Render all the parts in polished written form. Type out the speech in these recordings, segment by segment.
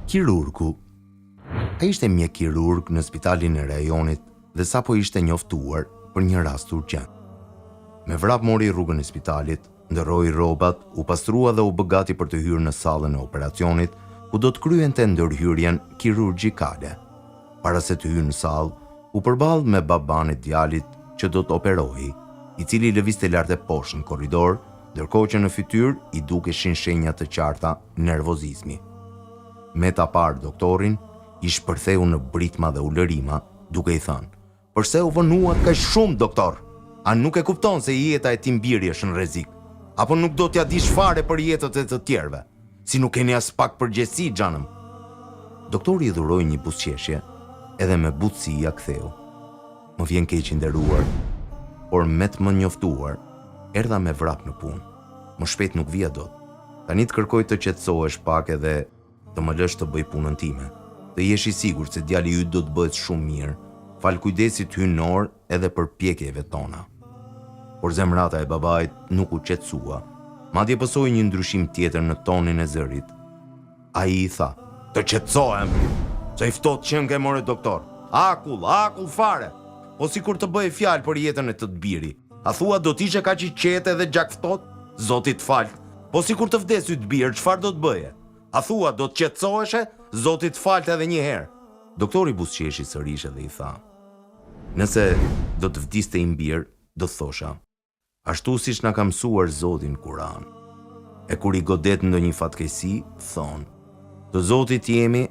Kirurgu. Ai ishte mjek kirurg në spitalin e rajonit dhe sapo ishte njoftuar për një rast urgjent. Me vrap mori rrugën e spitalit, ndërroi rrobat, u pastrua dhe u bë gati për të hyrë në sallën e operacionit, ku do të kryente ndërhyrjen kirurgjikale. Para se të hyrë në sallë, u përball me baban e djalit që do të operojë, i cili lëvizte lart e poshtë në korridor, ndërkohë që në fytyrë i dukeshin shenja të qarta nervozizmi. Me ta parë doktorin, i shpërtheu në britma dhe ulërima, duke i thënë: "Përse u vënuat kaq shumë, doktor? A nuk e kupton se jeta e tim biri është në rrezik? Apo nuk do t'ja dish fare për jetët e të tjerëve? Si nuk keni as pak përgjegjësi, xhanëm?" Doktori i dhuroi një buzëqeshje, edhe me butësi ja ktheu: "Më vjen keq i nderuar, por me të më njoftuar, erdha me vrap në punë. Më shpejt nuk vija dot. Tani të kërkoj të qetësohesh pak edhe të më lësh të bëj punën time. Të jesh i sigurt se djali yt do të bëhet shumë mirë, fal kujdesit hyjnor edhe përpjekjeve tona." Por zemrata e babait nuk u qetësua, madje pësoi një ndryshim tjetër në tonin e zërit. Ai i tha: "Të qetësohem, se i ftohtë që nge more doktor. Akull fare. Po sikur të bëje fjalë për jetën e të biri. A thua do t'ishe kaq i qetë dhe gjakftot? Zoti të fal. Po sikur të vdesë yt bir, çfarë do të bëje? A thua do të qetësoheshe? Zoti të falte edhe një herë." Doktori buzëqeshi sërish dhe i tha: "Nëse do të vdiste i mbir, do të thosha: ashtu siç na ka mësuar Zoti në Kur'an. E kur i godet ndonjë fatkeqësi, thon: të Zotit jemi,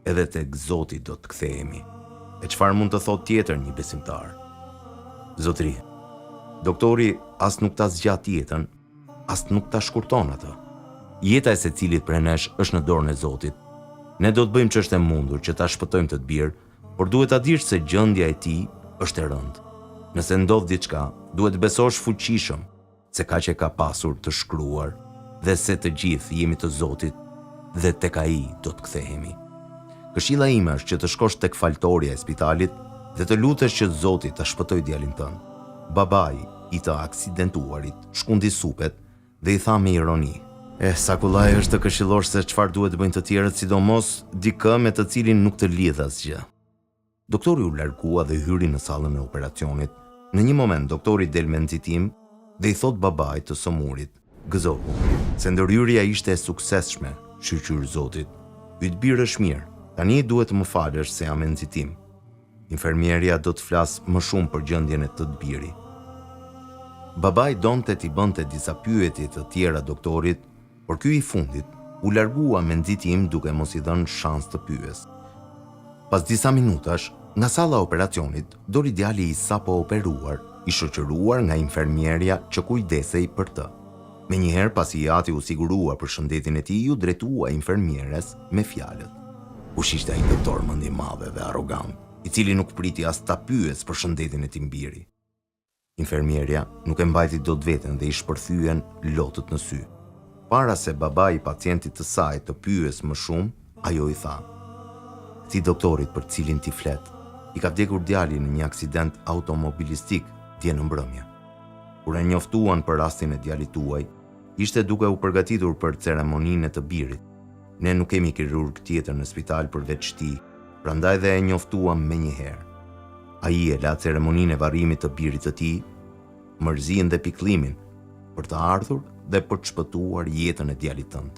edhe tek Zoti do të kthehemi." E çfarë mund të thotë tjetër një besimtar? Zotri, doktori as nuk ta zgjat jetën, as nuk ta shkurton atë. Jeta e secilit prej nesh është në dorën e Zotit. Ne do të bëjmë ç'është e mundur që ta shpëtojmë të bir, por duhet ta dish se gjendja e tij është e rëndë. Nëse ndodh diçka, duhet besosh fuqishëm se kaq e ka pasur të shkruar dhe se të gjithë jemi të Zotit dhe tek ai do të kthehemi. Këshilla ime është që të shkosh tek faltoria e spitalit dhe të lutesh që Zoti ta shpëtojë djalin tënd. Babai i të aksidentuarit shkundi supet dhe i tha me ironi: sa kullaj është të këshillosh se çfarë duhet të bëjnë të tjerët, sidomos dikë me të cilin nuk të lidh asgjë." Doktori u largua dhe hyri në sallën e operacionit. Në një moment doktori del me nxitim dhe i thot babait të sëmurit: "Gëzohu, se ndërhyrja ishte e suksesshme, shqyrë Zotit. Yt bir është mirë. Tani duhet të më falësh se jam e nxitim. Infermierja do të flas më shumë për gjendjen e të biri." Babai donte t'i bënte disa pyetje të tjera doktorit, por ky i fundit u largua me nxitim duke mos i dhënë shans të pyes. Pas disa minutash, nga salla e operacionit doli djali i sapo operuar, i shoqëruar nga infermierja që kujdesej për të. Menjëherë pasi i ati u sigurua për shëndetin e tij, u drejtua infermieres me fjalët: "Kush ishte ai doktor mend i madh dhe arrogant, i cili nuk priti as ta pyes për shëndetin e timbiri?" Infermierja nuk e mbajti dot veten dhe i shpërthyen lotët në sy. Para se babai i pacientit të saj të pyes më shumë, ajo i tha: "Ti doktorit për cilin ti flet, i ka vdekur djali në një aksident automobilistik dje në mbrëmje. Kur e njoftuan për rastin e djalit tuaj, ishte duke u përgatitur për ceremoninë e të birit. Ne nuk kemi kirurg tjetër në spital përveç ti, prandaj dhe e njoftuam menjëherë. Ai e la ceremoninë e varrimit të birit të tij, mërzin dhe pikëllimin për të ardhur dhe për të shpëtuar jetën e djalit tënd."